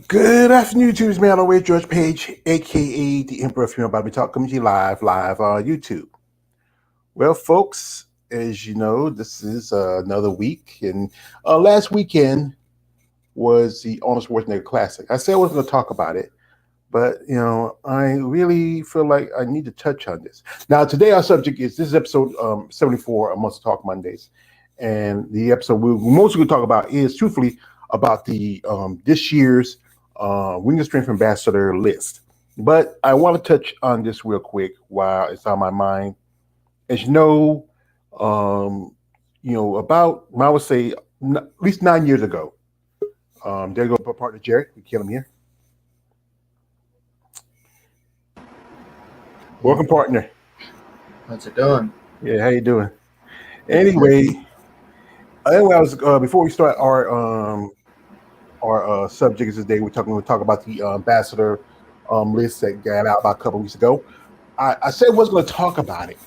Good afternoon, YouTube. It's me, Milo George Page, aka the Emperor of Female Body Talk, coming to you live on YouTube. Well, folks, as you know, this is another week, and last weekend was the Arnold Schwarzenegger Classic. I said I wasn't going to talk about it, but I really feel like I need to touch on this. Now, today our subject is this is episode 74 of MuscleTalk Mondays, and the episode we're mostly going to talk about is truthfully about the this year's Winning Strength Ambassador list. But I want to touch on this real quick while it's on my mind. As um, about I would say at least 9 years ago. There you go, my partner Jared. We kill him here. Welcome, partner. How's it going? Yeah, how you doing? Anyway, I was before we start our subjects today, we're going to talk about the ambassador list that got out about a couple weeks ago. I said I wasn't going to talk about it,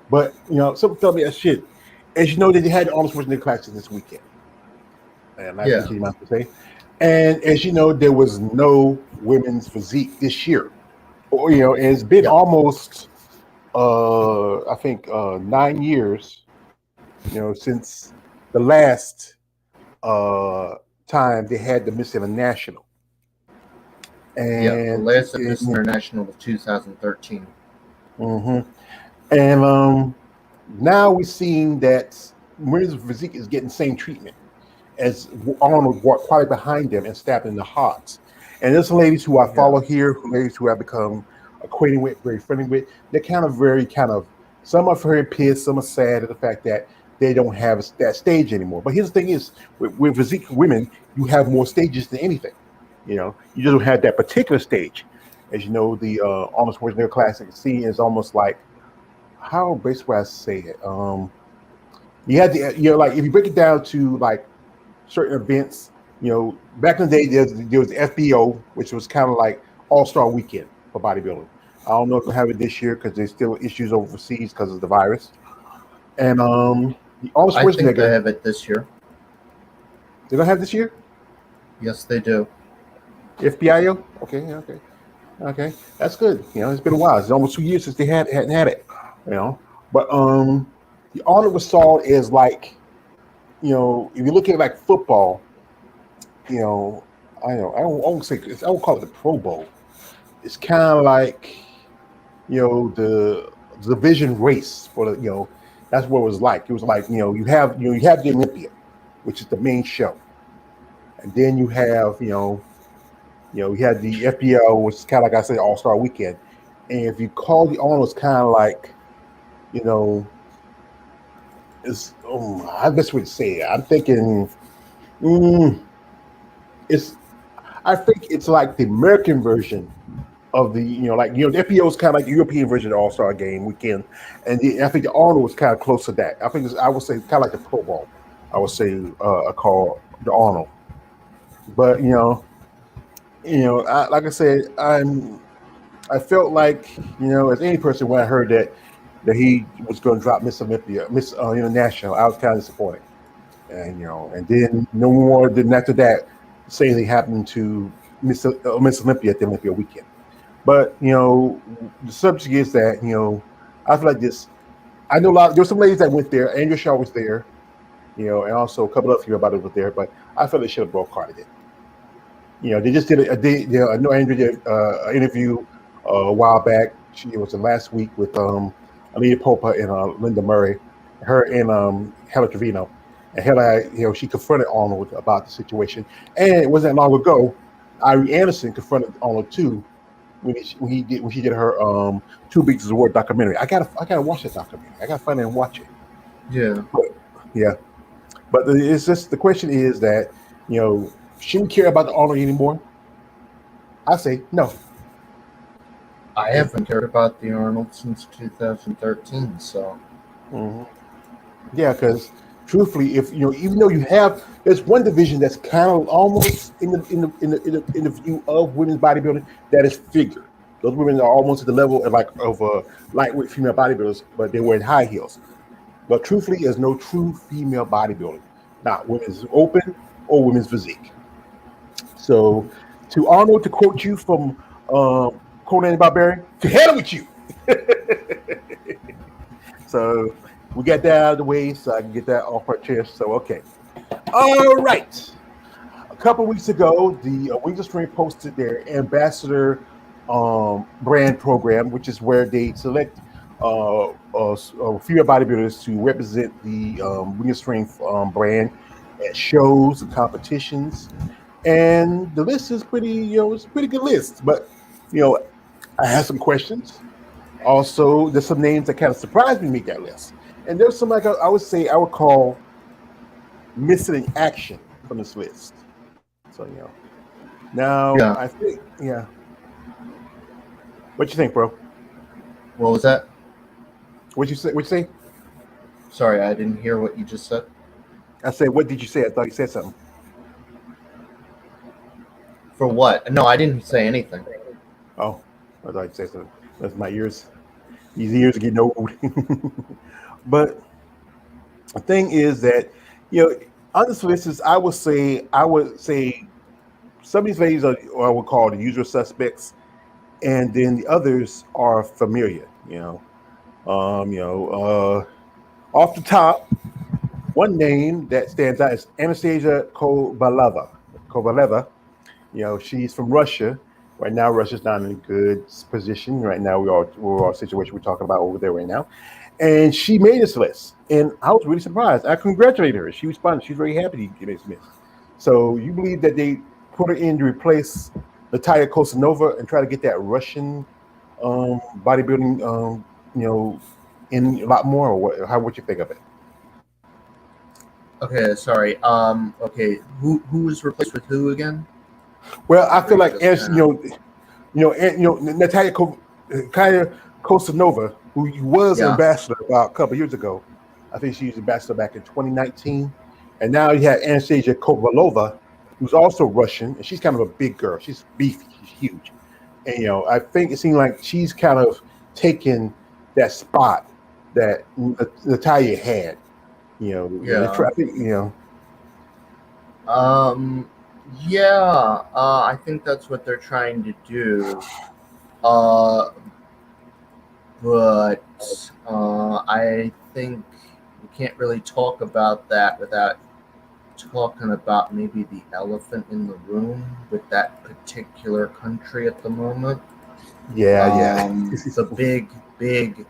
but someone told me that shit. As you know, that they had Arnold Schwarzenegger Classic this weekend, and that's what you have to say. And as you know, there was no women's physique this year. It's been almost I think 9 years, since the last time they had the Miss International. And the last Miss International was 2013. Mm-hmm. And now we're seeing that women's physique is getting the same treatment as Arnold walked quietly behind them and stabbed in the heart. And there's some ladies who I follow here, ladies who I've become acquainted with, very friendly with. They're some are very pissed, some are sad at the fact that they don't have that stage anymore. But here's the thing is, with physique women, you have more stages than anything. You just don't have that particular stage. As you know, the Arnold Schwarzenegger Classic scene is almost like, how basically I say it. You had like if you break it down to like certain events, back in the day there was FBO, which was kind of like All-Star Weekend for bodybuilding. I don't know if they'll have it this year because there's still issues overseas because of the virus. And Arnold Schwarzenegger. I think they have it this year. They don't have this year? Yes, they do. FBIO? Okay. That's good. It's been a while. It's almost 2 years since they hadn't had it. But the Arnold was saw as like, if you look at like football, I won't call it the Pro Bowl. It's kind of like, the division race for the, that's what it was like. It was like, you have the Olympia, which is the main show, and then you have, you had the FBO, which is kind of like I said, All-Star Weekend. And if you call the Arnold, it's kind of like, it's I best way to say it. I'm thinking, I think it's like the American version of the, the FBO is kind of like the European version of the All-Star Game Weekend, and I think the Arnold was kind of close to that. I would say kind of like the Pro Bowl. I would say I call the Arnold, but like I said, I felt like as any person when I heard that he was going to drop Miss Olympia, Miss International, I was kind of disappointed, and then no more than after that, same thing happened to Miss Olympia at the Olympia weekend. But the subject is that I feel like this. I know there were some ladies that went there. Andrea Shaw was there, and also a couple other female bodies were there. But I felt they should have broke carded it. They just did I know Andrea did an interview a while back. It was last week with Alina Popa and Linda Murray, her and Hella Trevino. And Hella, she confronted Arnold about the situation. And it wasn't long ago, Irene Anderson confronted Arnold too when she did her 2 Weeks of War documentary. I gotta watch that documentary. I gotta find it and watch it. Yeah. But it's just the question is that she don't care about the Arnold anymore. I say no. I haven't cared about the Arnold since 2013. So. Mm-hmm. Yeah, because truthfully, if even though there's one division that's kind of almost in the view of women's bodybuilding that is figure. Those women are almost at the level of lightweight female bodybuilders, but they're wearing high heels. But truthfully, there's no true female bodybuilding, not women's open or women's physique. So To Arnold, to quote you from Conan the Barbarian, to hell with you. So we got that out of the way, so I can get that off our chest. So okay, all right. A couple weeks ago, the Wings of Strength posted their ambassador brand program, which is where they select female bodybuilders to represent the Wings of Strength brand at shows and competitions. And the list is pretty, it's a pretty good list. But I have some questions. Also, there's some names that kind of surprised me to make that list. And there's some like I would say I would call missing in action from this list. So now Yeah. I think What you think, bro? What was that? What you say? What you say? Sorry, I didn't hear what you just said. I said, what did you say? I thought you said something. For what? No, I didn't say anything. Oh, I thought you said something. That's my ears. These ears are getting old. But the thing is that on this list, I would say some of these ladies are I would call the usual suspects, and then the others are familiar. Off the top, one name that stands out is Anastasia Kovaleva. She's from Russia. Right now, Russia's not in a good position. Right now, we're all situation we're talking about over there right now. And she made this list. And I was really surprised. I congratulated her. She responded. She's very happy to get this list. So you believe that they put her in to replace Natalia Kosanova and try to get that Russian bodybuilding, in a lot more? Or what you think of it? Okay, sorry. Okay, who was replaced with who again? Well, I feel like Natalia Kosanova, who was ambassador about a couple years ago. I think she was ambassador back in 2019. And now you have Anastasia Kovaleva, who's also Russian, and she's kind of a big girl. She's beefy, she's huge. And I think it seemed like she's kind of taken that spot that Natalia had. I think, I think that's what they're trying to do. But I think we can't really talk about that without talking about maybe the elephant in the room with that particular country at the moment. The big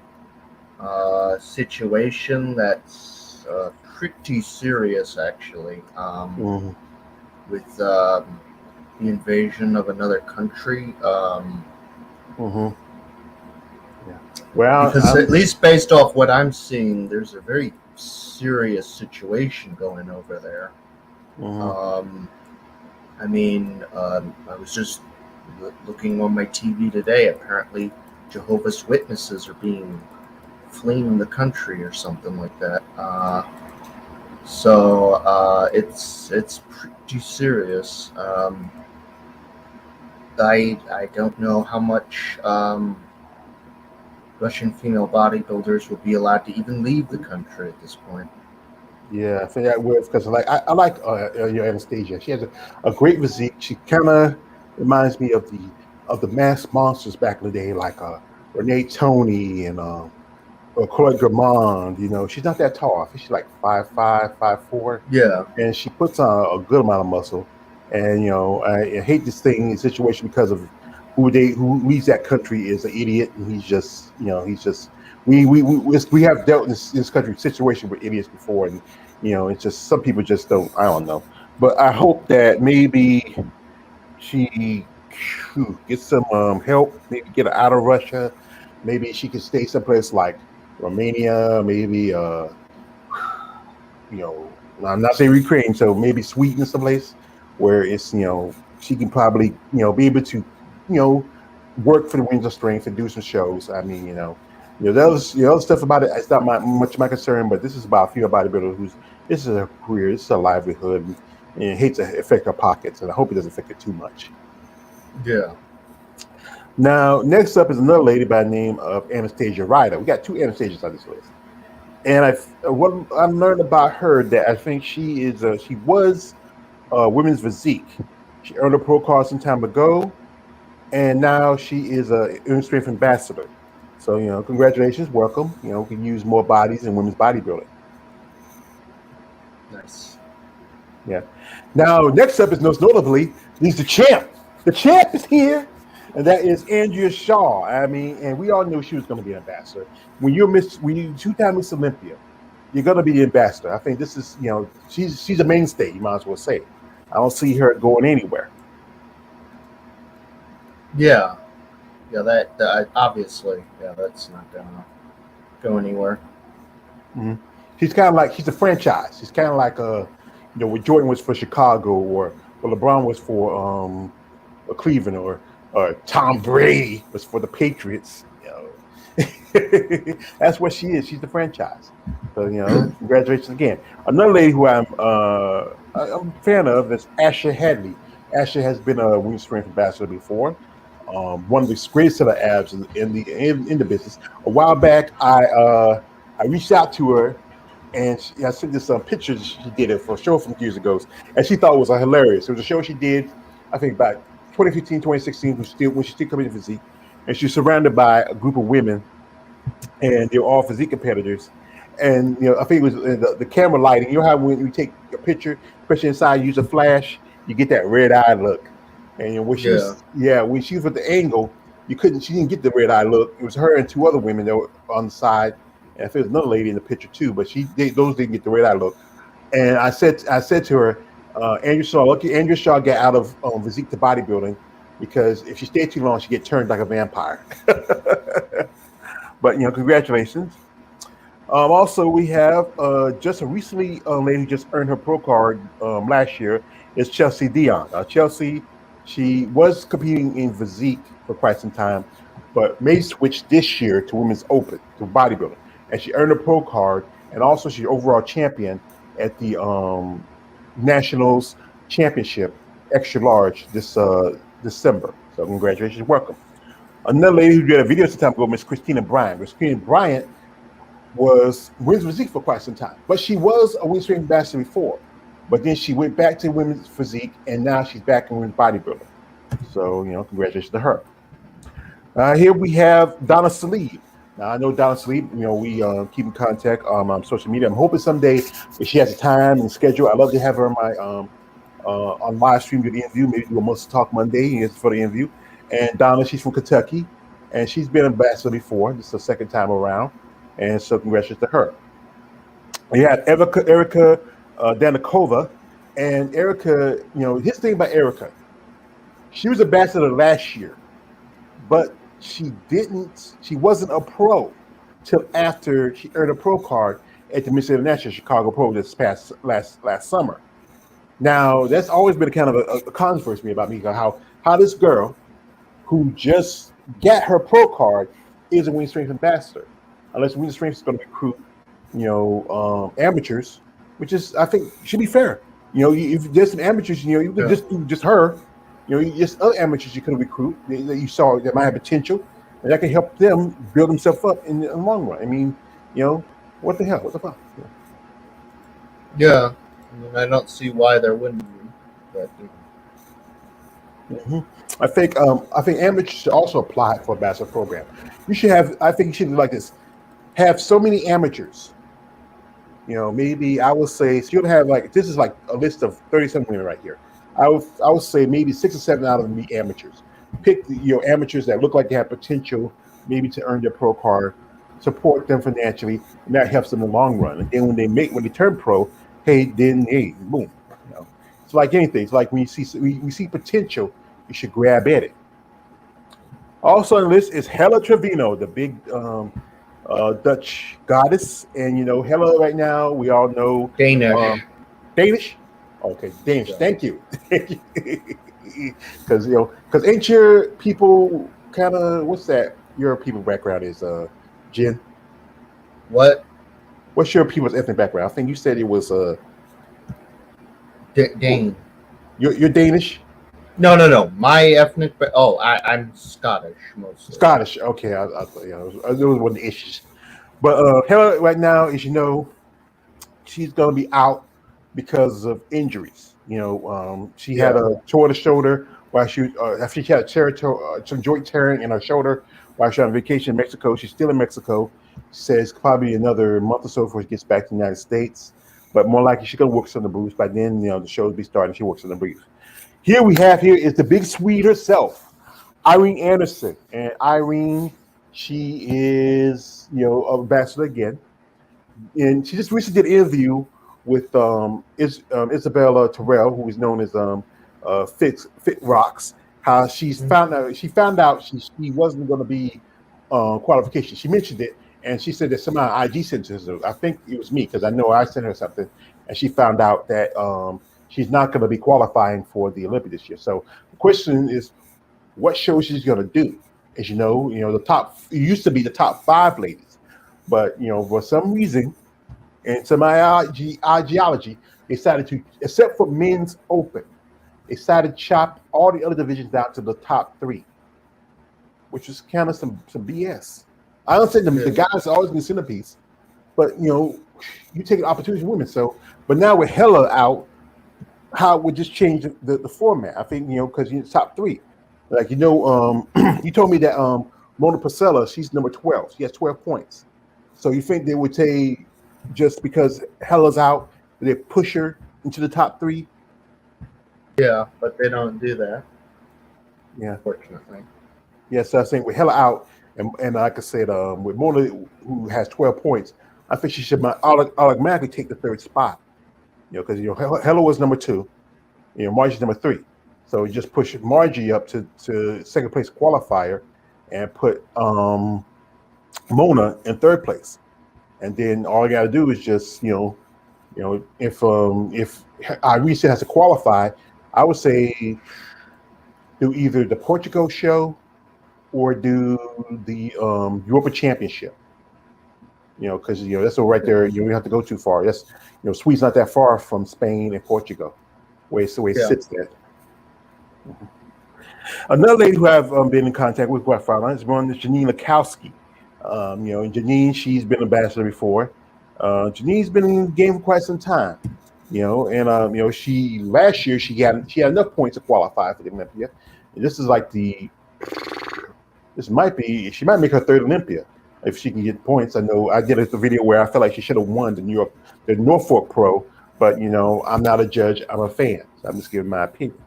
situation that's pretty serious, actually, with the invasion of another country. Well, because at least based off what I'm seeing, there's a very serious situation going over there. I was just looking on my TV today. Apparently, Jehovah's Witnesses are fleeing the country or something like that. So it's pretty serious. I don't know how much Russian female bodybuilders will be allowed to even leave the country at this point. Yeah, I think that works because I like Anastasia. She has a great physique. She kind of reminds me of the masked monsters back in the day, like Renee Tony and Chloe Grammond. She's not that tall. I think she's like 5'5", 5'4". Yeah, and she puts on a good amount of muscle. And I hate this situation because of who leads that country is an idiot, and we have dealt in this country situation with idiots before, and it's just some people just don't. I don't know, but I hope that maybe she gets some help, maybe get her out of Russia, maybe she can stay someplace like Romania, maybe I'm not saying Ukraine, so maybe Sweden someplace where it's she can probably be able to work for the Wings of Strength and do some shows. I mean, other stuff about it. It's not much my concern, but this is about a female bodybuilder this is a career, this is a livelihood, and it hates to affect her pockets, and I hope it doesn't affect it too much. Yeah. Now, next up is another lady by the name of Anastasia Ryder. We got two Anastasias on this list, and what I've learned about her that I think she was women's physique. She earned a pro card some time ago, and now she is a Women's Strength ambassador. So congratulations, welcome. We can use more bodies in women's bodybuilding. Nice. Yeah. Now, next up is most notably, he's the champ. The champ is here, and that is Andrea Shaw. I mean, and we all knew she was going to be an ambassador. When you two-time Miss Olympia, you're going to be the ambassador. I think this is, she's a mainstay. You might as well say. I don't see her going anywhere. Yeah. That obviously, that's not gonna go anywhere. Mm-hmm. She's kind of like she's a franchise. She's kind of like what Jordan was for Chicago, or LeBron was for Cleveland, or Tom Brady was for the Patriots. That's what she is. She's the franchise. So congratulations again. Another lady who I'm a fan of is Asha Hadley. Asha has been a Women's Strength ambassador before. One of the greatest set of abs in the business. A while back, I reached out to her, and I sent this pictures she did it for a show from years ago, and she thought it was hilarious. It was a show she did, I think, about 2015, 2016, when she still coming to physique, and she was surrounded by a group of women, and they were all physique competitors. And I think it was the camera lighting. You know how when you take a picture, especially inside, you use a flash, you get that red eye look. And when she was with the angle, she didn't get the red eye look. It was her and two other women that were on the side, and I think there's another lady in the picture too, but those didn't get the red eye look. And I said to her, Andrea Shaw got out of physique to bodybuilding, because if she stayed too long, she'd get turned like a vampire. But congratulations. Also, we have just a recently lady who just earned her pro card last year is Chelsea Dion. Chelsea. She was competing in physique for quite some time, but made switch this year to women's open, to bodybuilding. And she earned a pro card, and also she's overall champion at the Nationals Championship, extra large, this December. So congratulations, welcome. Another lady who did a video some time ago, Miss Christina Bryant. Christina Bryant was women's physique for quite some time, but she was a women's strength ambassador before. But then she went back to women's physique, and now she's back in women's bodybuilding. So, congratulations to her. Here we have Donna Salib. Now, I know Donna Salib, we keep in contact on social media. I'm hoping someday, if she has the time and schedule, I'd love to have her on my on live stream to the interview, maybe do a MuscleTalk Monday for the interview. And Donna, she's from Kentucky, and she's been an ambassador before. This is the second time around. And so congratulations to her. We have Erica Danikova, and Erica, his thing about Erica, she was ambassador last year, but she wasn't a pro till after she earned a pro card at the Miss International Chicago Pro this past last summer. Now, that's always been kind of a controversy to me about how this girl who just got her pro card is a Women's Strength ambassador, unless Women's Strength is going to recruit, amateurs, which is, I think, should be fair. If there's some amateurs, you can just do just her. Just other amateurs you could recruit that you saw that might have potential, and that can help them build themselves up in the long run. I mean, what the hell? What the fuck? Yeah. I don't see why there wouldn't be. But, I think amateurs should also apply for a bachelor program. You should have. I think you should do like this: have so many amateurs. Maybe I would say so you'll have this is like a list of 37 women right here. I would say maybe 6 or 7 out of them be amateurs. Pick amateurs that look like they have potential, maybe to earn their pro card. Support them financially, and that helps them in the long run. And then when they turn pro, boom. It's like anything. It's like when you see potential, you should grab at it. Also on the list is Hella Trevino, the big Dutch goddess, and Hella right now we all know Danish. Danish. Okay, Danish. Yeah. Thank you. Because ain't your people kind of what's that? Your people background is Jen. What? What's your people's ethnic background? I think you said it was Dane. You're Danish. No. My ethnic. I'm Scottish mostly. Scottish. Okay, I those were the issues. But Hella right now, as you know, she's going to be out because of injuries. She had a torn shoulder while after she had some joint tearing in her shoulder while she was on vacation in Mexico. She's still in Mexico. She says probably another month or so before she gets back to the United States. But more likely she's gonna work on the boots. By then, the show will be starting. She works on the briefs. Here is the big Swede herself, Irene Anderson. And Irene, she is, a ambassador again. And she just recently did an interview with Isabella Terrell, who is known as Fit Rocks. How she found out she wasn't going to be qualification. She mentioned it, and she said that somehow IG sent her. I think it was me because I know I sent her something, and she found out that she's not going to be qualifying for the Olympics this year. So the question is, what show she's going to do? As you know, the top it used to be the top 5 ladies, but for some reason, and some ideology, they decided to, except for men's open, they decided to chop all the other divisions down to the top 3, which is kind of some BS. I understand the guys are always in the centerpiece, but you take an opportunity for women. So, but now with Hella out, how it would just change the format. I think because you're top 3. Like you told me that Mona Priscilla, she's number 12. She has 12 points. So you think they would say just because Hella's out, they push her into the top 3? Yeah, but they don't do that. Yeah, unfortunately. Yeah, so I think with Hella out, and like I said, with Mona who has 12 points, I think she should automatically take the 3rd spot. Because Hella was number 2, Margie's number 3. So you just push Margie up to 2nd place qualifier, and put Mona in 3rd place, and then all you got to do is just if Irene has to qualify, I would say do either the Portugal show or do the Europa Championship. Because that's right there. You don't have to go too far. That's Sweden's not that far from Spain and Portugal, where it sits there. Mm-hmm. Another lady who I've been in contact with quite far is Janine Lakowsky. Janine, she's been ambassador before. Janine's been in the game for quite some time. She last year she had enough points to qualify for the Olympia. And this is like she might make her 3rd Olympia if she can get points. I know I did a video where I felt like she should have won the Norfolk Pro, but I'm not a judge. I'm a fan, so I'm just giving my opinion.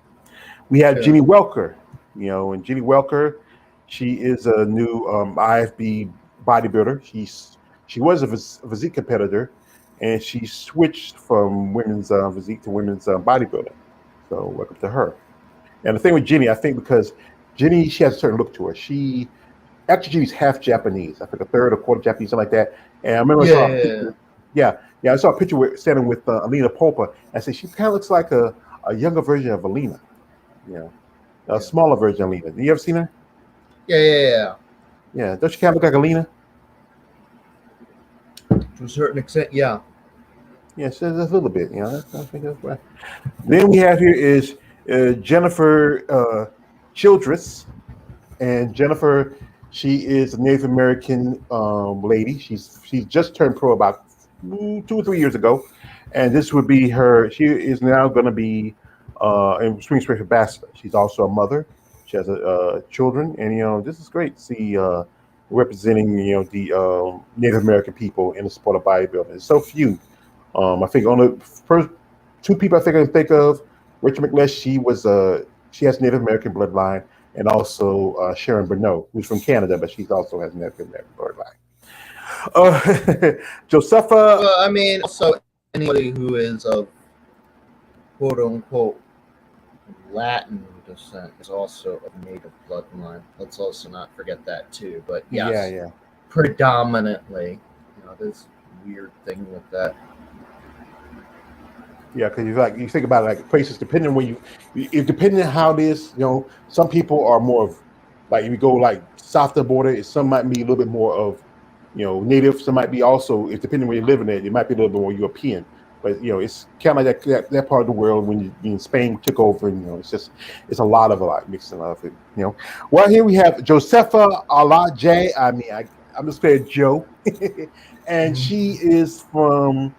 We have Jenny Welker, and Jenny Welker, she is a new IFB bodybuilder. She was a physique competitor, and she switched from women's physique to women's bodybuilding. So welcome to her. And the thing with Jenny, I think because Jenny, she has a certain look to her. Jenny's half Japanese. I think a 1/3 or 1/4 Japanese, something like that. And I remember I saw a picture standing with Alina Popa. I said she kind of looks like a younger version of Alina. A smaller version of Alina. You ever seen her? Yeah. Yeah, don't she kind of look like Alina? To a certain extent, yeah. Yeah, just a little bit. I think that's right. Then we have here is Jennifer Childress, and Jennifer, she is a Native American lady. She's just turned pro about 2 or 3 years ago, and this would be her. She is now going to be in Spring Spirit ambassador. She's also a mother. She has children, and this is great to see representing the Native American people in the sport of bodybuilding. It's so few. I think on the first 2 people I can think of, Rachel McLeish, she has Native American bloodline, and also Sharon Bernot, who's from Canada, but she also has Native American bloodline. Josepha. Well, I mean, also anybody who is of quote unquote Latin descent is also of native bloodline. Let's also not forget that too. But yes, predominantly, this weird thing with that. Yeah, because you think about it, like places, depending on where depending on how it is, some people are more of like if you go like south of the border, some might be a little bit more of native. Some might be also, if depending on where you're living at, it might be a little bit more European. But it's kind of like that part of the world when Spain took over, and it's a lot of mixing of it. Well, here we have Josepha Alaje. I mean, I'm just saying Joe, and she is from.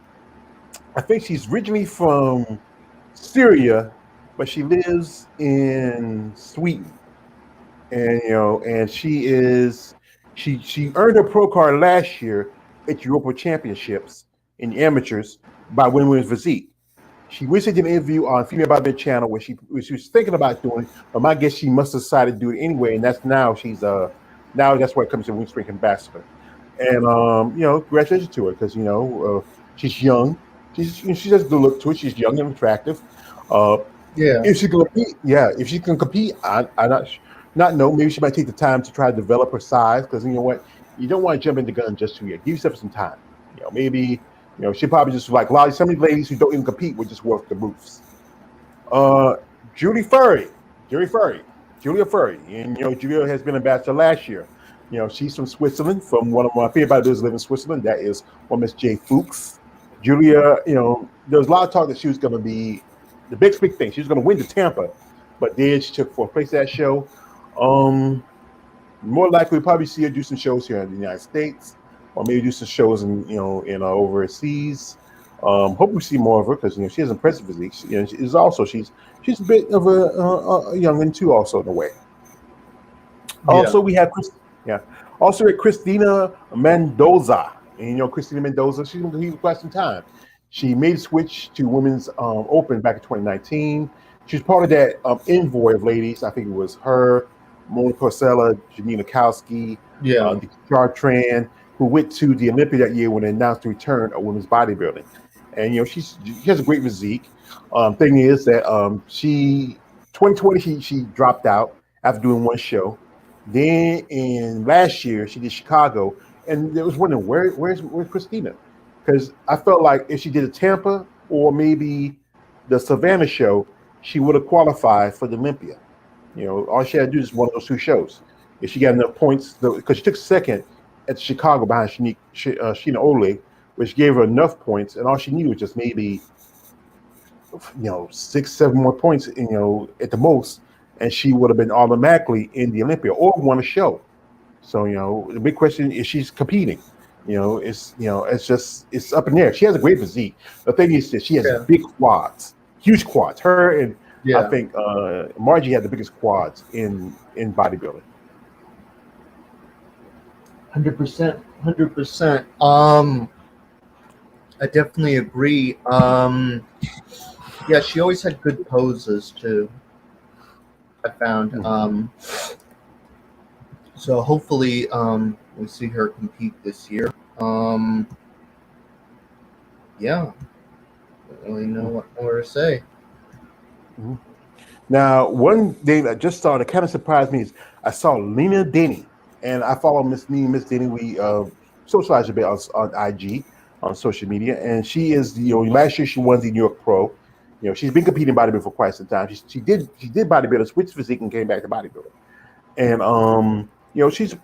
I think she's originally from Syria, but she lives in Sweden, and and she earned her pro card last year at Europa Championships in amateurs by winning with Vasik. She recently did an interview on Female Body Channel where she was thinking about doing it, but my guess she must have decided to do it anyway, and that's now now that's where it comes to Wing Spring Ambassador. And congratulations to her because she's young. She has the look to it. She's young and attractive. Uh, Yeah. if she can compete, if she can compete, I not know. Maybe she might take the time to try to develop her size because you know what, you don't want to jump in the gun just too yet. Give yourself some time. Maybe she probably just like a lot of some of these ladies who don't even compete would just work the roofs. Uh, Julie Furry, Julia Furry, and Julia has been ambassador last year. She's from Switzerland, from one of my favorite bodybuilders live in Switzerland. That is one Miss J Fuchs. Julia, there was a lot of talk that she was going to be the big thing. She was going to win the Tampa, but then she took fourth place at that show. More likely, we'll probably see her do some shows here in the United States, or maybe do some shows in overseas. Hope we see more of her because she has impressive physique. She's a bit of a youngin too, also in a way. Also, we have Also, Christina Mendoza, and Christina Mendoza, she's been competing for quite some time. She made a switch to Women's Open back in 2019. She's part of that envoy of ladies. I think it was her, Monique Jones, Janine Lakowsky, Nikki Chartrand, who went to the Olympia that year when they announced the return of women's bodybuilding. And she has a great physique. Thing is that 2020 she dropped out after doing one show. Then in last year she did Chicago, and there was wondering where's Christina, because I felt like if she did a Tampa or maybe the Savannah show, she would have qualified for the Olympia. All she had to do is one of those two shows. If she got enough points, because she took second at Chicago behind Sheena Ole, which gave her enough points, and all she needed was just maybe 6-7 more points, at the most, and she would have been automatically in the Olympia or won a show. So the big question is she's competing. It's up in there. She has a great physique. The thing is that she has big quads, huge quads. Her and I think Margie had the biggest quads in bodybuilding. 100%. I definitely agree. She always had good poses too, I found. So hopefully we see her compete this year. I don't really know what more to say. Mm-hmm. Now, one thing I just saw that kind of surprised me is I saw Lena Denny, and I follow Miss Denny. We socialize a bit on IG, on social media, and she is last year she won the New York Pro. She's been competing bodybuilding for quite some time. She did bodybuilding, switched physique, and came back to bodybuilding. And she's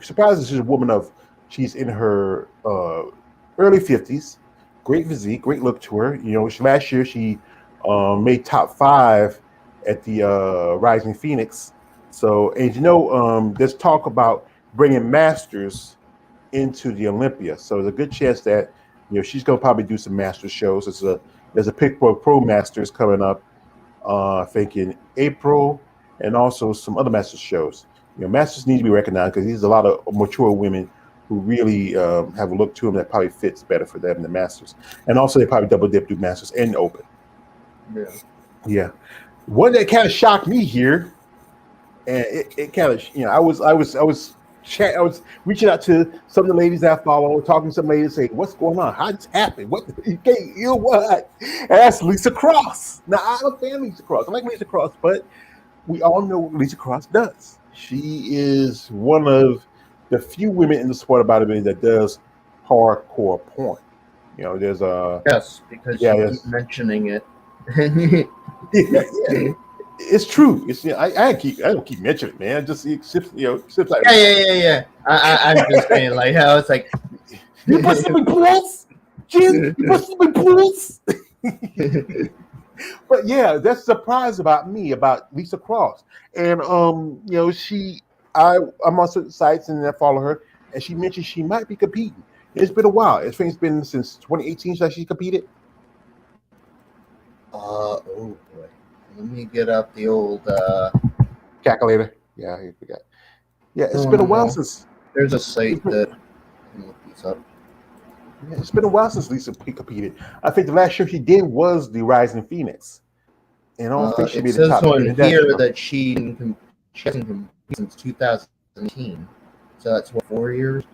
surprised she's a woman she's in her early 50s, great physique, great look to her. Last year she made top 5 at the Rising Phoenix. So, and there's talk about bringing masters into the Olympia. So there's a good chance that she's gonna probably do some master shows. There's a Pittsburgh Pro Masters coming up, I think in April, and also some other Masters shows. Masters need to be recognized because there's a lot of mature women who really have a look to them that probably fits better for them than Masters. And also they probably double dip, do Masters and Open. Yeah. One that kind of shocked me here, and it kind of I was reaching out to some of the ladies that I follow, talking to some ladies, saying, "What's going on? How this happened? What? What?" And that's Lisa Cross. Now, I'm a fan of Lisa Cross. I like Lisa Cross, but we all know what Lisa Cross does. She is one of the few women in the sport of bodybuilding that does hardcore porn. There's a because you keep mentioning it. It's true. It's I don't keep mentioning it, man. Just it sips like I'm just saying, like how it's like you put some in pools, Jim. You put some in pools. But that's a surprise about Lisa Cross, and I'm on certain sites and I follow her, and she mentioned she might be competing. It's been a while. I think it's been since 2018 that she competed. Oh boy. Let me get up the old. Calculator. Yeah, I forgot. Yeah, it's Oh been a while no. since. There's a It's site been, that can look these up. yeah, it's been a while since Lisa competed. I think the last show she did was the Rising Phoenix, and I don't think she It made the says top 10 on in that here show. that she hasn't competed since 2018. So that's what, 4 years.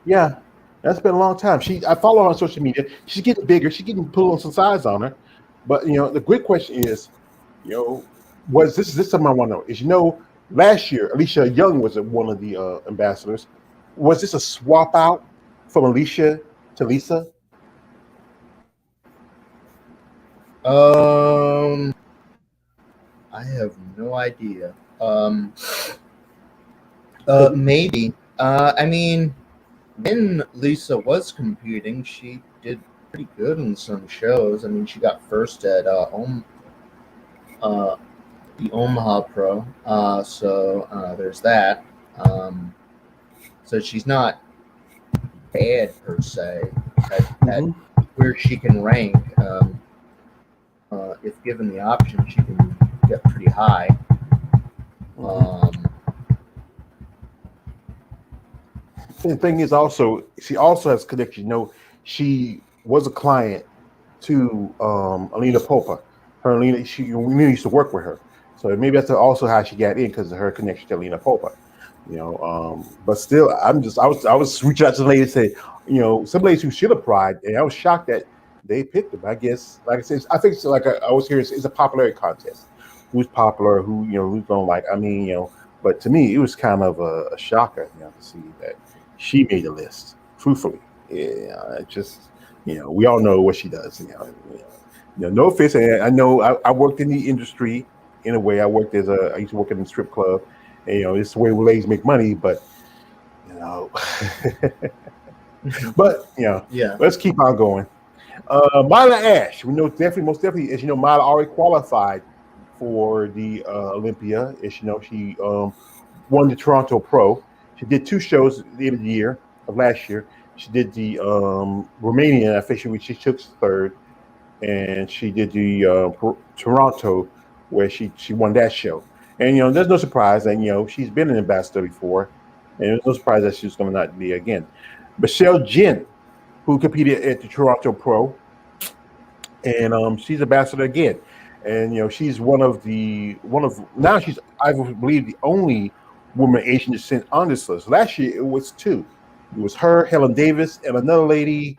Yeah, that's been a long time. I follow her on social media. She's getting bigger. She's getting put on some size on her. But the great question is, was this something I want to know? Is last year Alicia Young was one of the ambassadors. Was this a swap out from Alicia to Lisa? Um, I have no idea. Maybe. I mean, when Lisa was competing, she did pretty good in some shows. I mean, she got first at uh, the Omaha Pro. So there's that. Um, so she's not bad per se at Mm-hmm. where she can rank. If given the option, she can get pretty high. Mm-hmm. Um, The thing is also she also has connection. She was a client to Alina Popa. Her Alina, we used to work with her, so maybe that's also how she got in because of her connection to Alina Popa. But still, I was reaching out to the lady and say, some ladies who should have applied, and I was shocked that they picked them. I guess, like I said, I think it's like I was here. It's a popularity contest. Who's popular? Who's going like? I mean, But to me, it was kind of a shocker, to see that she made the list. Truthfully, yeah, it just we all know what she does. No offense. And I know I worked in the industry in a way. I used to work in the strip club, and it's the way ladies make money. But you know, but yeah. let's keep on going. Milo Ash, we know definitely, most definitely, as you know, Milo already qualified for the Olympia. As you know, she won the Toronto Pro. She did two shows at the end of the year of last year. She did the Romanian, I think which she took third, and she did the Toronto, where she won that show. And there's no surprise that she's been an ambassador before, and there's no surprise that she's going to not be again. Michelle Jin, who competed at the Toronto Pro, and she's ambassador again. And she's one of now she's I believe the only woman Asian descent on this list. Last year it was two. It was her, Helen Davis, and another lady.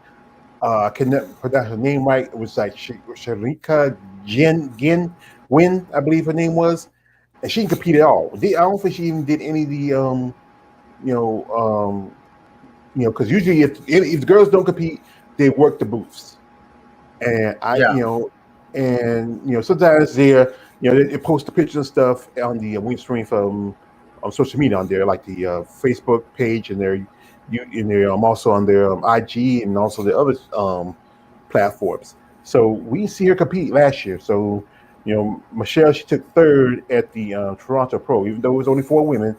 I can never pronounce her name right. It was like Sharika Gin Win, I believe her name was, and she didn't compete at all. I don't think she even did any of the you know because usually if the girls don't compete, they work the booths. And Yeah. sometimes they post the pictures and stuff on the wing stream from on social media on there, like the Facebook page, and they're also on their IG and also the other platforms. So we see her compete last year. So Michelle, she took third at the Toronto Pro, even though it was only four women.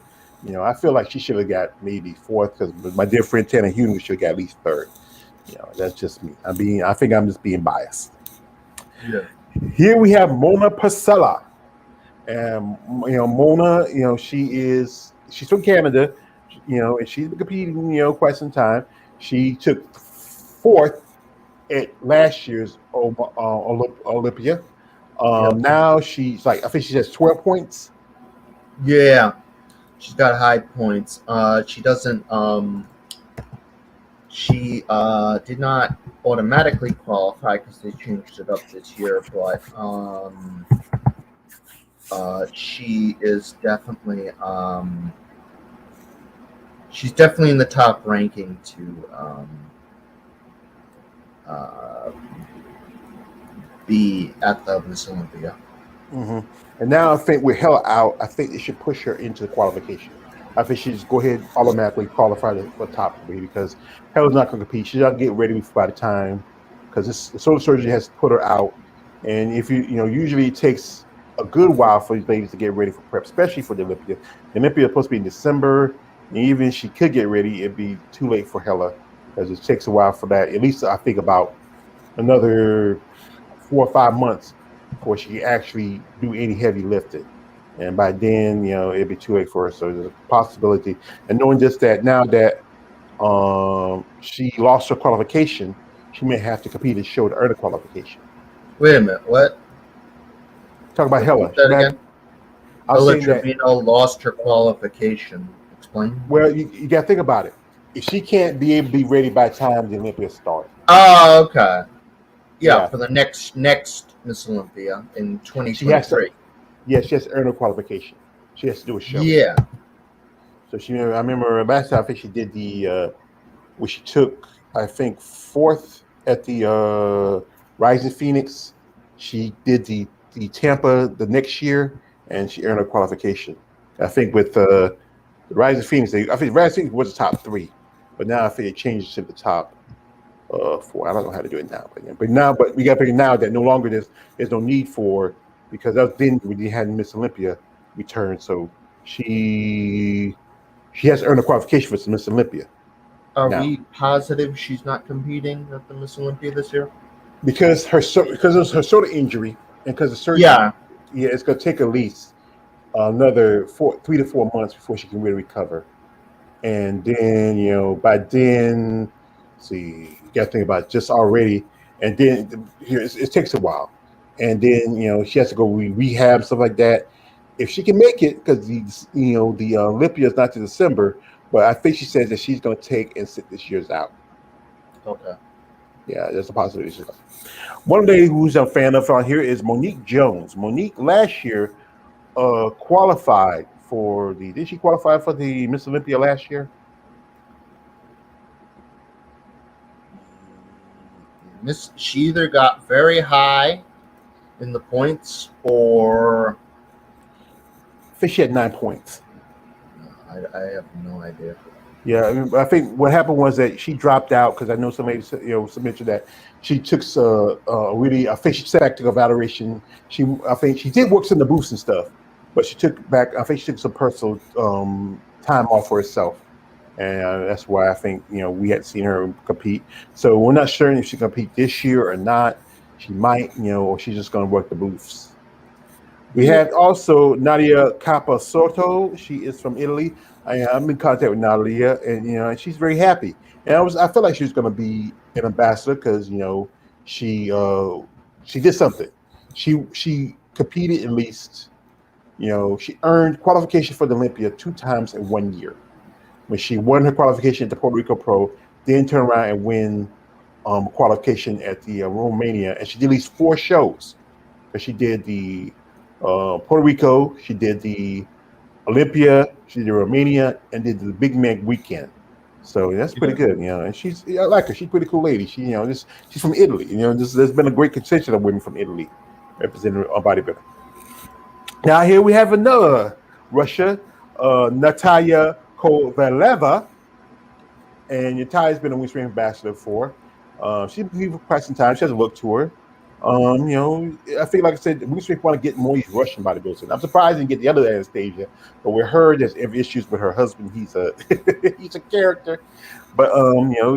I feel like she should have got maybe fourth because my dear friend Tanner Hughes should have got at least third. That's just me. I think I'm just being biased. Yeah. Here we have Mona Pasella. And Mona, she's from Canada, and she's been competing, quite some time. She took fourth at last year's Olympia. Yep. Now she's like, I think she has 12 points. Yeah. She's got high points. She doesn't. She did not automatically qualify because they changed it up this year, but she is definitely she's definitely in the top ranking to uh, be at the Miss Olympia. Hmm. And now I think with Hella out, I think it should push her into the qualification. I think she just go ahead and automatically qualify for top three because Hella's not going to compete. She's not getting ready by the time because the solar surgery has put her out. And if usually it takes a good while for these ladies to get ready for prep, especially for the Olympia. The Olympia is supposed to be in December, and even if she could get ready, it'd be too late for Hella because it takes a while for that. At least I think about another 4 or 5 months before she can actually do any heavy lifting. And by then, it'd be too late for her. So there's a possibility. And knowing just that now that she lost her qualification, she may have to compete and show to earn a qualification. Wait a minute, what? Talk about Hella. That again? I was saying that Trevino lost her qualification. Explain. Well, you got to think about it. If she can't be able to be ready by the time the Olympia starts. Oh, okay. Yeah, for the next Miss Olympia in 2023. She has to earn her qualification. She has to do a show. Yeah. So I remember last time I think she did where she took, I think, 4th at the Rising Phoenix. She did the Tampa the next year, and she earned her qualification. I think with the Rising Phoenix, I think Rising Phoenix was the top 3, but now I think it changed to the top 4. I don't know how to do it now, but we got to figure now that no longer there's no need for, because that was then when you had Miss Olympia return, so she has to earn a qualification for Miss Olympia. Are we positive she's not competing at the Miss Olympia this year? Because of her shoulder injury and because of surgery. Yeah, it's going to take at least another 3 to 4 months before she can really recover. And then, by then, you got to think about it just already. And then it takes a while. And then, she has to go rehab, stuff like that. If she can make it, because the Olympia is not to December, but I think she says that she's going to take and sit this year's out. Okay. Yeah, there's a possibility. One lady who's a fan of on here is Monique Jones. Monique last year qualified for did she qualify for the Miss Olympia last year? She either got very high in the points or I think she had 9 points. I have no idea. Yeah, I think what happened was that she dropped out because I know somebody mentioned that she took I think she set back to evaluation. I think she did works in the booths and stuff, but she took some personal time off for herself, and that's why I think we had seen her compete. So we're not sure if she can compete this year or not. She might, or she's just going to work the booths. We had also Nadia Kappa Soto. She is from Italy. I'm in contact with Natalia, and she's very happy. And I felt like she was going to be an ambassador because she did something. She competed at least. She earned qualification for the Olympia 2 times in 1 year. When she won her qualification at the Puerto Rico Pro, then turn around and win qualification at the Romania, and she did at least 4 shows. But she did the Puerto Rico, she did the Olympia, she did Romania, and did the Big Man weekend. So that's pretty good, And I like her. She's a pretty cool lady. She's from Italy. There's been a great contingent of women from Italy representing bodybuilding. Now here we have another Russia, Natalia Kovaleva, and Natalia's been a Wing Strength ambassador for. She's been here for quite some time. She has a look to her. I think, like I said, Wing Strength want to get more of these Russian bodybuilders. I'm surprised they didn't get the other Anastasia, but with her, there's issues with her husband. He's a he's a character. But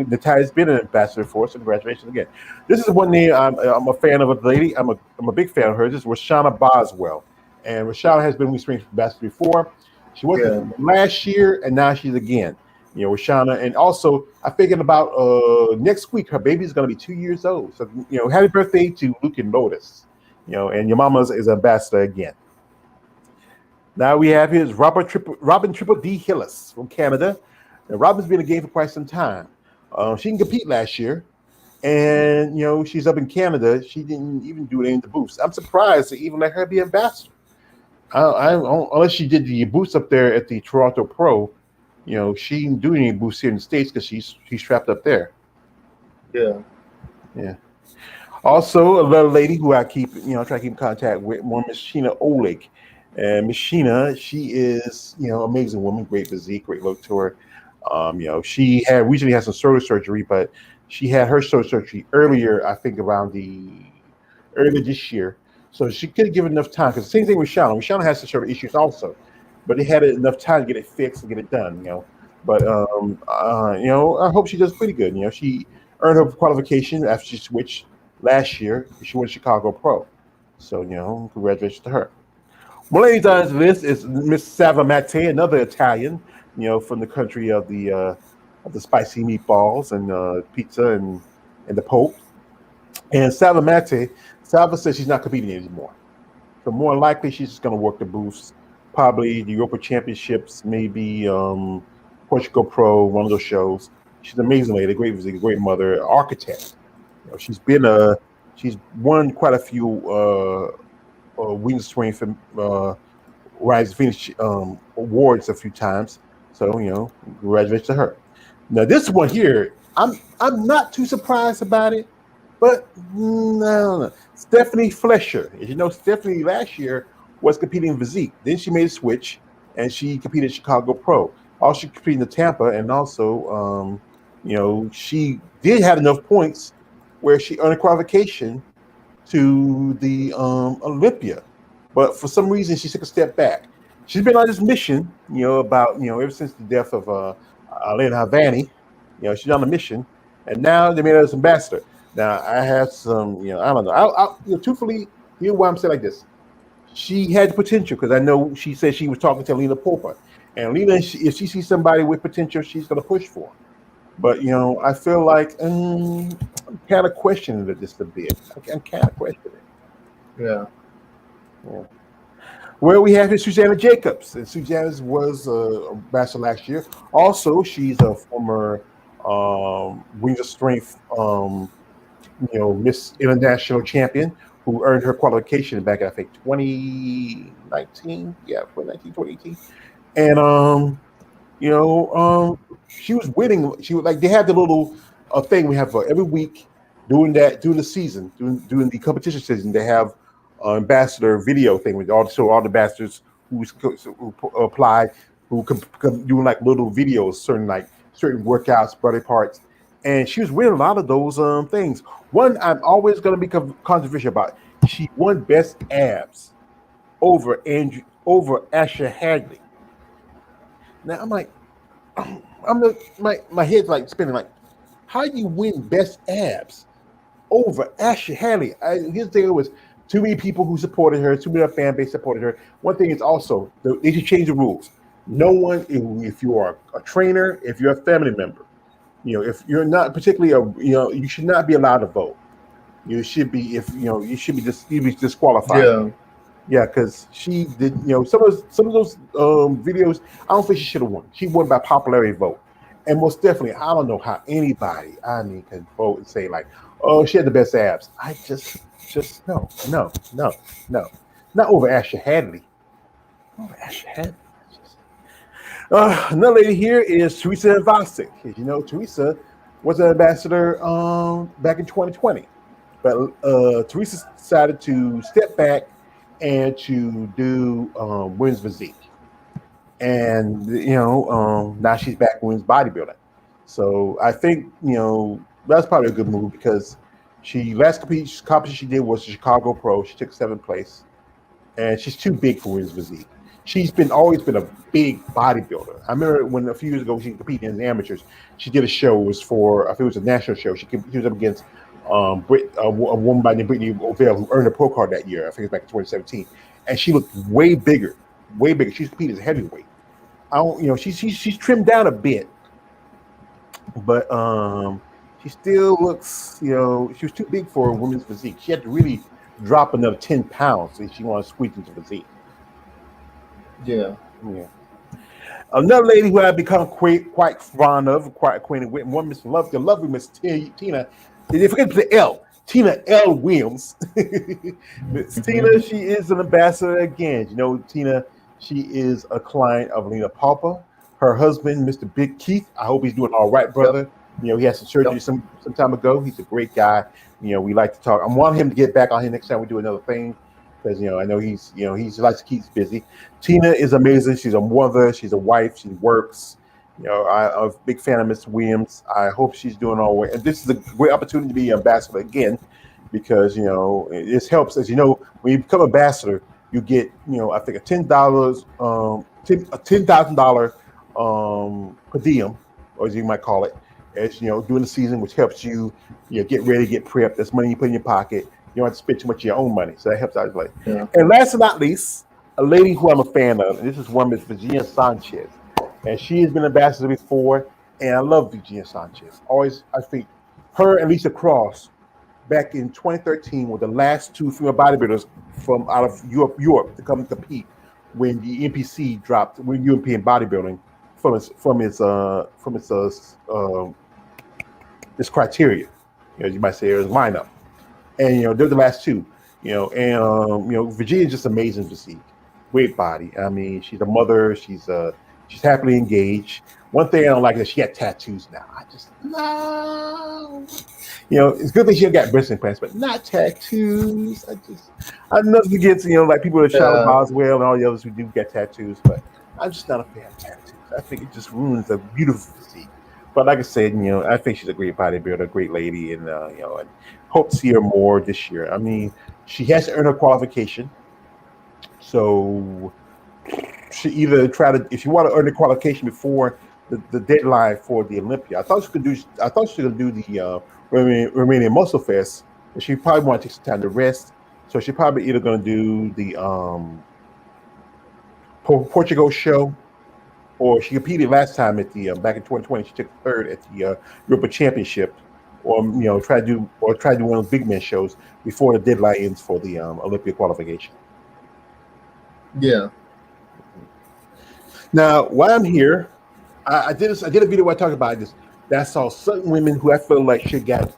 Natalia's been an ambassador for us, so congratulations again. This is one name I'm a fan of a lady. I'm a big fan of her. This is Roshana Boswell, and Roshana has been Wing Strength ambassador before. She was last year, and now she's again. Roshana, and also I'm thinking about next week her baby's going to be 2 years old. So happy birthday to Luke and Lotus. And your mama is ambassador again. Now we have here is Robin Triple D Hillis from Canada. Now Robin's been in the game for quite some time. She didn't compete last year, and she's up in Canada. She didn't even do any of the booths. I'm surprised to even let her be ambassador. Unless she did the booths up there at the Toronto Pro. She didn't do any booths here in the States because she's trapped up there. Yeah. Also, a little lady who I keep, try to keep in contact with, more Miss Sheena Oleg. And Miss Sheena, she is, amazing woman, great physique, great look to her. She recently had some shoulder surgery, but she had her shoulder surgery earlier, I think around earlier this year. So she could have given enough time, because the same thing with Shauna. Shauna has some shoulder issues also. But they had enough time to get it fixed and get it done, But I hope she does pretty good. She earned her qualification after she switched last year. She won Chicago Pro. So, congratulations to her. One lady on this is Miss Savamate, another Italian, from the country of the spicy meatballs and pizza and the Pope. And Salva says she's not competing anymore. So more likely, she's just going to work the booths, probably the Europa Championships, maybe Portugal Pro, one of those shows. She's an amazing lady, great mother, architect. She's won quite a few wing strength Rise of Phoenix awards a few times. So congratulations to her. Now this one here, I'm not too surprised about it, but no. Stephanie Fletcher. As you know, Stephanie last year was competing in physique. Then she made a switch and she competed in Chicago Pro. Also competed in Tampa, and also she did have enough points where she earned a qualification to the Olympia. But for some reason, she took a step back. She's been on this mission, ever since the death of Lena Havani. She's on a mission, and now they made her as ambassador. Now I have some, I don't know. Truthfully, here's why I'm saying like this. She had the potential because I know she said she was talking to Lena Popa, and Lena, if she sees somebody with potential, she's going to push for. But I feel like I'm kind of questioning it just a bit. I'm kind of questioning it. Yeah. Well, we have here Susanna Jacobs, and Susanna was a ambassador last year. Also, she's a former Wings of Strength, Miss International champion who earned her qualification back in, I think, 2019. Yeah, 2019, 2018. And she was winning. She was like, they had the little thing we have for every week during the season, during the competition season. They have ambassador video thing with all the ambassadors who applied, who come doing like little videos, certain workouts, body parts, and she was winning a lot of those things. One I'm always going to be controversial about. She won best abs over Asha Hadley. Now I'm like, my head's like spinning. Like, how do you win best abs over Asha Hadley? His thing was too many people who supported her, too many fan base supported her. One thing is also they should change the rules. No one, if you are a trainer, if you're a family member, if you're not particularly you should not be allowed to vote. You should be you should be disqualified. Yeah, because she did, some of those videos. I don't think she should have won. She won by popularity vote, and most definitely, I don't know how anybody, can vote and say like, oh, she had the best abs. I just no, not over Asha Hadley. Over Asha Hadley. Another lady here is Teresa Vasik. As you know, Teresa was an ambassador back in 2020, but Teresa decided to step back and to do women's physique, and now she's back in women's bodybuilding. So I think that's probably a good move because last competition she did was the Chicago Pro. She took 7th place, and she's too big for women's physique. She's always been a big bodybuilder. I remember when a few years ago she competed in the amateurs. She did a show. It was for, I think it was a national show. She was up against a woman by the name Brittany O'Vale who earned a pro card that year. I think it was back in 2017, and she looked way bigger. She's competed as a heavyweight. She's trimmed down a bit, but she still looks. She was too big for a women's physique. She had to really drop another 10 pounds if she wanted to squeeze into physique. Yeah. Another lady who I've become quite fond of, quite acquainted with, one the lovely Miss Tina. They forget to say L. Tina L. Williams. Miss Tina, she is an ambassador again. Tina, she is a client of Lena Popa. Her husband, Mr. Big Keith, I hope he's doing all right, brother. Yep. He had some surgery some time ago. He's a great guy. We like to talk. I want him to get back on here next time we do another thing. Because I know he likes to keep busy. Tina is amazing. She's a mother. She's a wife. She works. I'm a big fan of Miss Williams. I hope she's doing all right. And this is a great opportunity to be an ambassador again, because this helps. As you know, when you become ambassador, you get I think a $10,000 per diem, or as you might call it, as during the season, which helps you, get ready, get prepped. That's money you put in your pocket. You don't have to spend too much of your own money, so that helps out. Like, Yeah. and last but not least, a lady who I'm a fan of, and this is one Miss Vegeta Sanchez, and she has been ambassador before, and I love Vegeta Sanchez. Always, I think her and Lisa Cross back in 2013 were the last two female bodybuilders from out of Europe to come compete when the NPC dropped, when European bodybuilding from its criteria, as you might say, its lineup. And they're the last two. Virginia's just amazing to see. Great body. I mean, she's a mother. She's happily engaged. One thing I don't like is she got tattoos now. I just no. It's good that she got breast implants, but not tattoos. I'm nothing against like people that Charlotte Boswell and all the others who do get tattoos, but I'm just not a fan of tattoos. I think it just ruins a beautiful physique. But like I said, I think she's a great bodybuilder, a great lady, and and hope to see her more this year. I mean, she has to earn her qualification, so she either if you want to earn the qualification before the deadline for the Olympia. I thought she could do the Romanian Muscle Fest, but she probably want to take some time to rest. So she's probably either going to do the Portugal show, or she competed last time at the back in 2020. She took third at the European Championship, or try to do one of those big men shows before the deadline ends for the Olympia qualification. Yeah. Now, while I'm here, I did a video where I talked about this. That I saw certain women who I feel like should get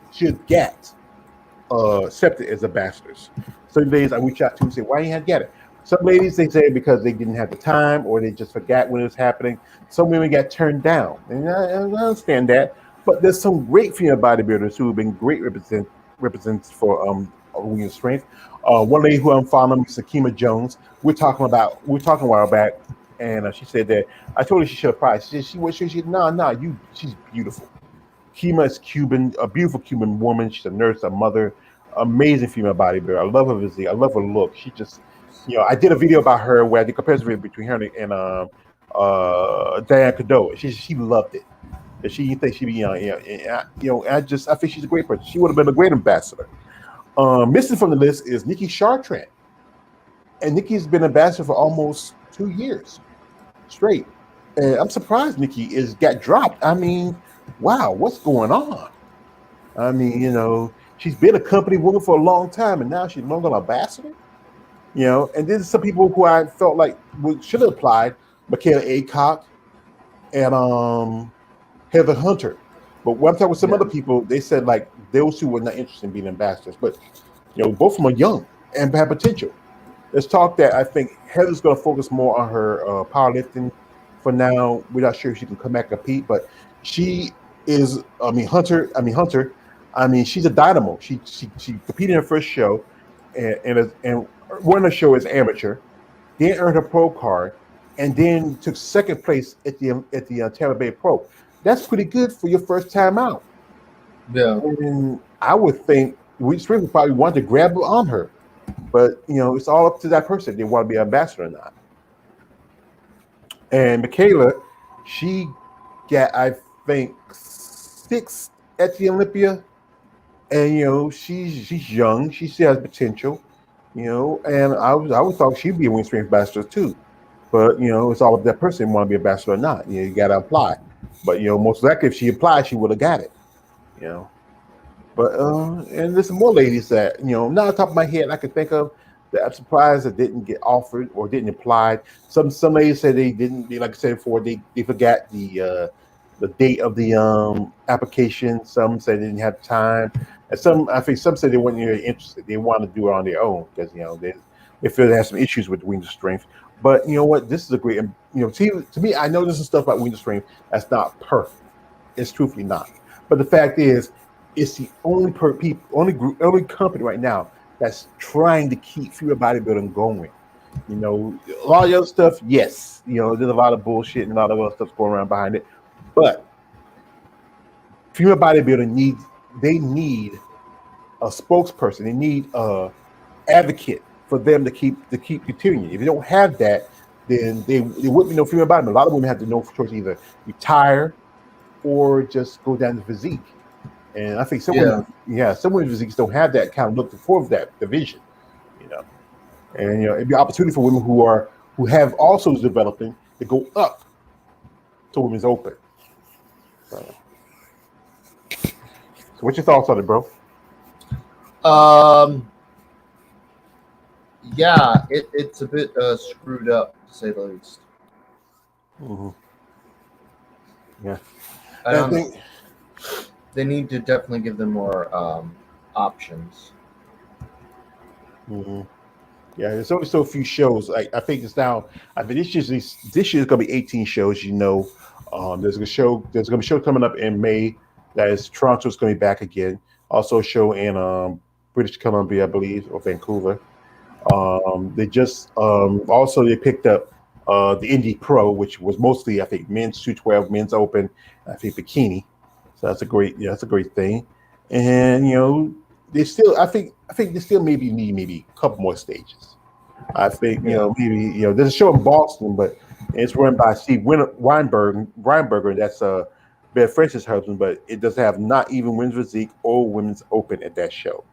accepted as ambassadors. Some ladies I reach out to and say, "Why you have to get it?" Some ladies they say because they didn't have the time or they just forgot when it was happening. Some women got turned down, and I understand that. But there's some great female bodybuilders who have been great representatives for women's strength. One lady who I'm following is Nikki Jones. We were talking a while back, and she said that I told her she should apply. She said, no, she's beautiful. Kima is Cuban, a beautiful Cuban woman. She's a nurse, a mother, amazing female bodybuilder. I love her physique. I love her look. She just, I did a video about her where I did comparison between her and Diane Cadeau. She loved it. And she thinks she'd be, I think she's a great person. She would have been a great ambassador. Missing from the list is Nikki Chartrand. And Nikki's been ambassador for almost 2 years straight. And I'm surprised Nikki got dropped. I mean, wow, what's going on? I mean, she's been a company woman for a long time, and now she's no longer an ambassador. And then some people who I felt like should have applied, Michaela Aycock and Heather Hunter. But when I'm talking with some other people, they said like those two were not interested in being ambassadors. But both of them are young and have potential. Let's talk that I think Heather's going to focus more on her powerlifting for now. We're not sure if she can come back and compete, but she is. Hunter. She's a dynamo. She competed in her first show, and won the show as amateur. Then earned her pro card, and then took second place at the Tampa Bay Pro. That's pretty good for your first time out. Yeah. And I would think we probably want to grab on her. But it's all up to that person if they want to be an ambassador or not. And Michaela, she got I think 6th at the Olympia, and she's young, she still has potential, and I would thought she'd be a wing strength ambassador too. But it's all up to that person want to be an ambassador or not. You got to apply. But most likely if she applied, she would have got it. But and there's some more ladies that not on the top of my head I can think of that I'm surprised that didn't get offered or didn't apply. Some ladies said they didn't. Like I said before, they forgot the date of the application. Some said they didn't have time, and I think some said they weren't really interested. They wanted to do it on their own because they feel they have some issues with wing strength. But you know what? This is a great. To me, I know this is stuff about wing strength that's not perfect. It's truthfully not. But the fact is, it's the only only company right now that's trying to keep female bodybuilding going. A lot of the other stuff, yes, there's a lot of bullshit and a lot of other stuff going around behind it. But female bodybuilding need a spokesperson. They need a advocate for them to keep continuing. If you don't have that, then there wouldn't be no female bodybuilding. A lot of women have to know for choice either retire or just go down to physique. And I think some women's physiques don't have that kind of look for that division, you know. And it'd be an opportunity for women who have also developing to go up to women's open. So what's your thoughts on it, bro? Yeah, it's a bit screwed up, to say the least. Mm-hmm. Yeah, I think they need to definitely give them more options. Mm-hmm. Yeah, there's only so few shows. I think it's now. I think this year's gonna be 18 shows. There's gonna be a show coming up in May. That is Toronto's gonna be back again. Also, a show in British Columbia, I believe, or Vancouver. They just also they picked up the Indie Pro, which was mostly I think men's 212, men's open, I think bikini. So that's a great thing. And they still I think they still maybe need maybe a couple more stages. I think maybe there's a show in Boston, but it's run by Steve Weinberger. That's Bev Francis' husband, but it does have not even women's physique or women's open at that show.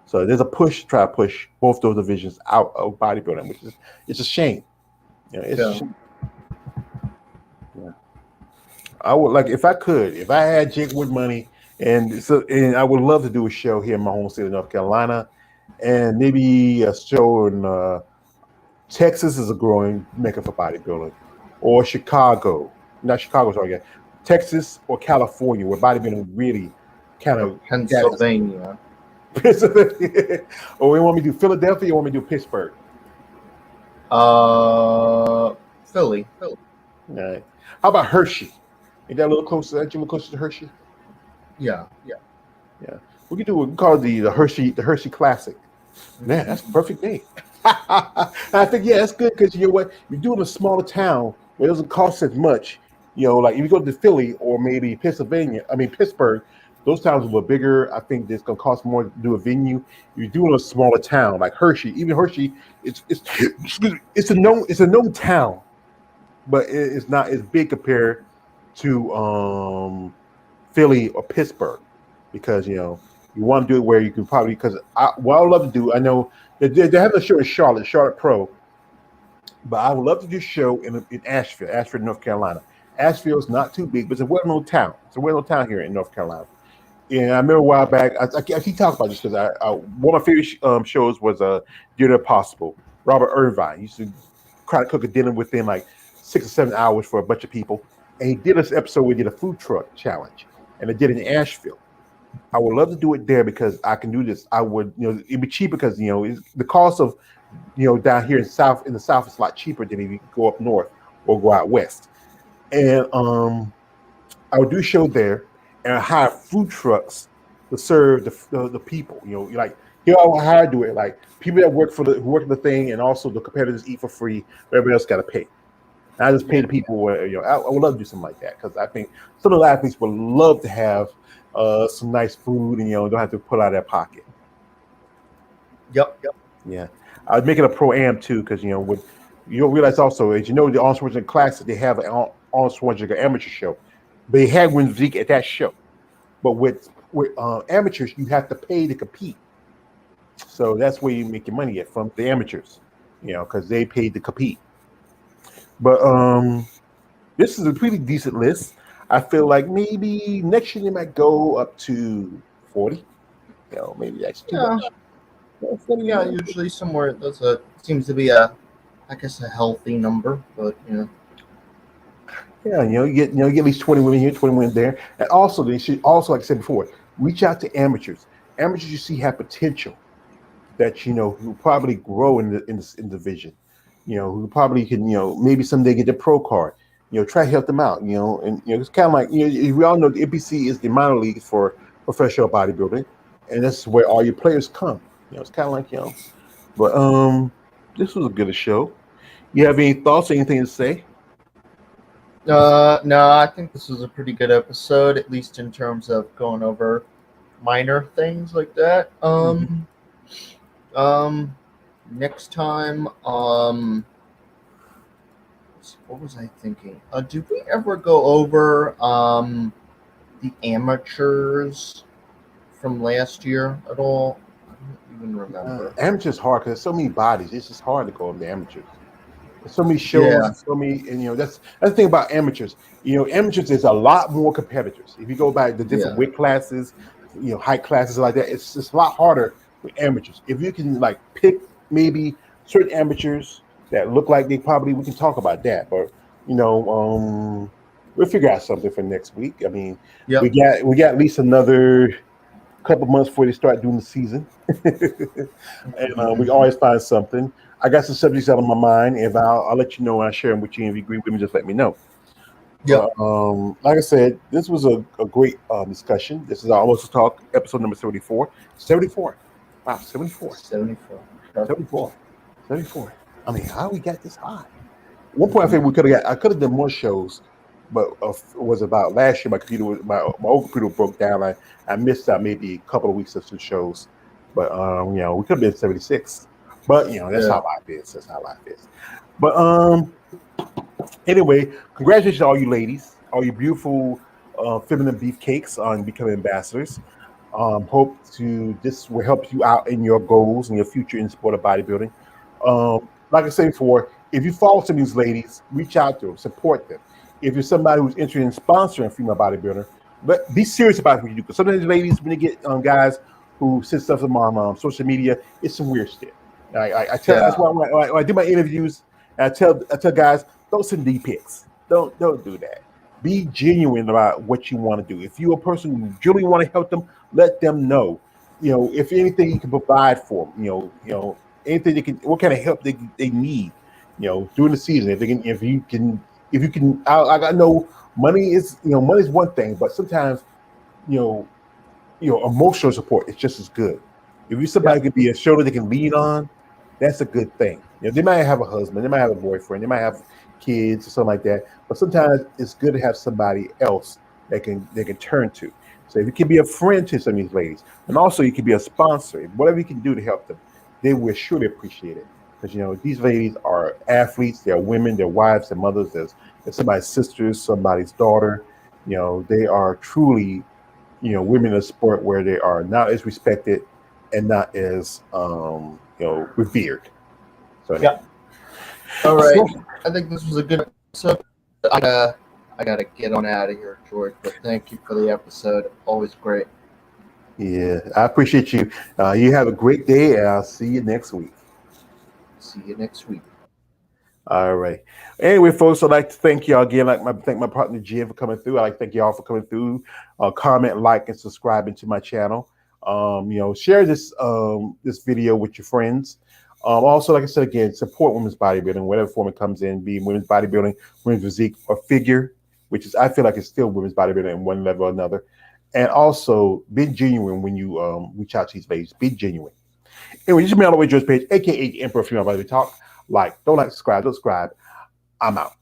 So there's a push to try to push both those divisions out of bodybuilding, which is it's a shame. It's a shame. Yeah. I would like if I had Jake Wood money, and I would love to do a show here in my home state of North Carolina, and maybe a show in Texas is a growing mecca for bodybuilding, or Chicago, not Chicago, sorry, Texas or California, where bodybuilding really kind of Pennsylvania. Or we want me to do Philadelphia, or want me to do Pittsburgh? Philly. All right. How about Hershey? Is that a little closer? That you a little closer to Hershey? Yeah. We call it the Hershey Classic. Man, that's a perfect name. I think that's good because you know what? You're doing a smaller town where it doesn't cost as much. Like if you go to Philly or maybe Pittsburgh, those towns are bigger. I think it's going to cost more to do a venue. You're doing a smaller town like Hershey. Even Hershey, it's a known town, but it's not as big compared to Philly or Pittsburgh because you want to do it where you can probably what I would love to do. I know they have a show in Charlotte Pro, but I would love to do a show in Asheville, North Carolina. Asheville's not too big, but it's a well-known town. It's a well-known town here in North Carolina. And I remember a while back, I keep talking about this because one of my favorite shows was Dinner Possible. Robert Irvine used to try to cook a dinner within like 6 or 7 hours for a bunch of people. And he did this episode where he did a food truck challenge, and they did it in Asheville. I would love to do it there because I can do this. I would, it'd be cheaper because the cost of down here in the south is a lot cheaper than if you go up north or go out west. And I would do a show there and hire food trucks to serve the people. How I do it. Like people that work for the thing, and also the competitors eat for free. Everybody else got to pay. And I just pay the people. I would love to do something like that because I think some of the athletes would love to have some nice food and don't have to pull out of their pocket. Yep. Yeah, I would make it a pro-am too because you don't realize also as the Arnold Schwarzenegger Classic, they have an Arnold Schwarzenegger amateur show. They had women's physique at that show, but with amateurs you have to pay to compete. So that's where you make your money from the amateurs, because they paid to compete. But this is a pretty decent list. I feel like maybe next year they might go up to 40. Maybe that's too much. Yeah, usually somewhere seems to be a healthy number, but Yeah, you get at least 20 women here, 20 women there, and also they should also, like I said before, reach out to amateurs. Amateurs you see have potential that who probably grow in the division. Who probably can maybe someday get the pro card. Try to help them out. And it's kind of like we all know the NPC is the minor league for professional bodybuilding, and that's where all your players come. It's kind of like but this was a good show. You have any thoughts or anything to say? No, I think this was a pretty good episode, at least in terms of going over minor things like that. Next time, what was I thinking? Did we ever go over the amateurs from last year at all? I don't even remember. Amateurs hard because there's so many bodies. It's just hard to go over the amateurs. There's so many shows, Yeah. so many, and that's the thing about amateurs. Amateurs is a lot more competitors. If you go by the different Yeah. weight classes, height classes like that, it's a lot harder with amateurs. If you can like pick maybe certain amateurs that look like we can talk about that. But we'll figure out something for next week. I mean, we Yep. got at least another couple months before they start doing the season, and we always find something. I got some subjects out of my mind. If I'll let you know when I share them with you. If you agree with me, just let me know. But Yep. like I said, this was a great discussion. This is our Almost Talk episode number 74. 74. Wow, 74. 74. Perfect. 74. 74. I mean, how we got this high? At one point, I think I could have done more shows, but it was about last year. My old computer broke down. I missed out maybe a couple of weeks of some shows, but we could have been 76. But that's how Yeah. life is. That's how life is. But anyway, congratulations to all you ladies, all you beautiful feminine beefcakes on becoming ambassadors. Hope to this will help you out in your goals and your future in sport of bodybuilding. Like I said before, if you follow some of these ladies, reach out to them, support them. If you're somebody who's interested in sponsoring a female bodybuilder, but be serious about what you do. Because sometimes ladies, when they get guys who send stuff on social media, it's some weird shit. I tell that's Yeah. why when I do my interviews, I tell guys, don't send D pics. Don't do that. Be genuine about what you want to do. If you're a person who really want to help them, let them know. If anything you can provide for them. Anything they can, what kind of help they need. During the season, if you can. I know money is one thing, but sometimes you know emotional support is just as good. If you somebody Yep. could be a shoulder they can lean on, that's a good thing. They might have a husband, they might have a boyfriend, they might have kids or something like that. But sometimes it's good to have somebody else they can turn to. So if you can be a friend to some of these ladies, and also you can be a sponsor, whatever you can do to help them, they will surely appreciate it. Because these ladies are athletes, they're women, they're wives, they're mothers, they're somebody's sisters, somebody's daughter. They are truly women in a sport where they are not as respected and not as revered. So anyway. Yep. All right. I think this was a good episode. I gotta get on out of here, George. But thank you for the episode. Always great. Yeah, I appreciate you. You have a great day, and I'll see you next week. See you next week. All right. Anyway, folks, I'd like to thank y'all again. Thank my partner Jim for coming through. I'd like to thank y'all for coming through. Comment, like, and subscribing to my channel. Share this video with your friends. Also, like I said again, support women's bodybuilding, whatever form it comes in, be women's bodybuilding, women's physique, or figure, which is I feel like it's still women's bodybuilding in one level or another. And also be genuine when you reach out to these ladies. Be genuine. Anyway, this is me all the way George Page, aka the Emperor of Female Body Talk. Don't like, subscribe, I'm out.